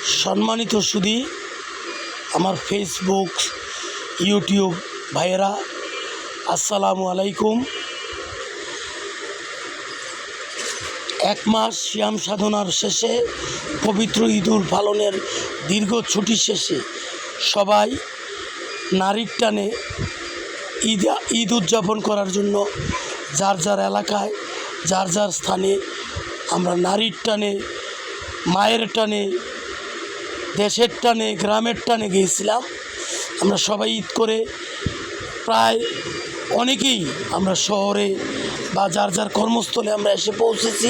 সম্মানিত সুধী, আমার Facebook YouTube ভাইয়েরা, আসসালামু আলাইকুম। এক মাস সিয়াম সাধনার শেষে পবিত্র ঈদুল পালনের দীর্ঘ ছুটি শেষে সবাই নারীর টানে ঈদ উদযাপন করার জন্য যার যার এলাকায় যার যার স্থানে আমরা নারীর টানে, মায়ের টানে, দেশের টানে, গ্রামের টানে গিয়েছিলাম। আমরা সবাই ঈদ করে প্রায় অনেকেই আমরা শহরে বা যার যার কর্মস্থলে আমরা এসে পৌঁছেছি।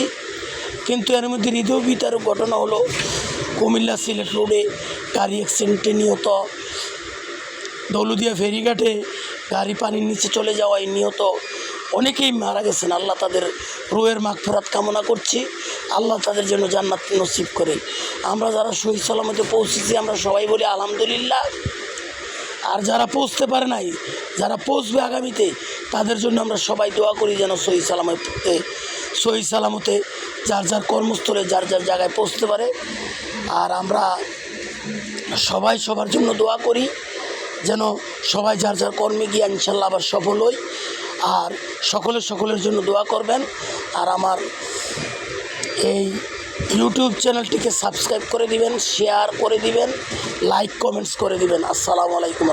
কিন্তু এর মধ্যে হৃদয় বিতারক ঘটনা হলো, কুমিল্লা সিলেট রোডে গাড়ি অ্যাক্সিডেন্টে নিহত, দৌলদিয়া ফেরিঘাটে গাড়ি পানির নিচে চলে যাওয়ায় নিহত অনেকেই মারা গেছেন। আল্লাহ তাদের রুহের মাগফিরাত কামনা করছি, আল্লাহ তাদের জন্য জান্নাত নসিব করে। আমরা যারা সহি সালামতে পৌঁছেছি আমরা সবাই বলি আলহামদুলিল্লাহ। আর যারা পৌঁছতে পারে নাই, যারা পৌঁছবে আগামীতে, তাদের জন্য আমরা সবাই দোয়া করি যেন সহি সালামতে যার যার কর্মস্থলে যার যার জায়গায় পৌঁছতে পারে। আর আমরা সবাই সবার জন্য দোয়া করি যেন সবাই যার যার কর্মে গিয়ে ইনশাল্লাহ আবার সফল হই। আর সকলের জন্য দোয়া করবেন। আর আমার এই ইউটিউব চ্যানেলটিকে সাবস্ক্রাইব করে দিবেন, শেয়ার করে দিবেন, লাইক কমেন্টস করে দিবেন। আসসালামু আলাইকুম।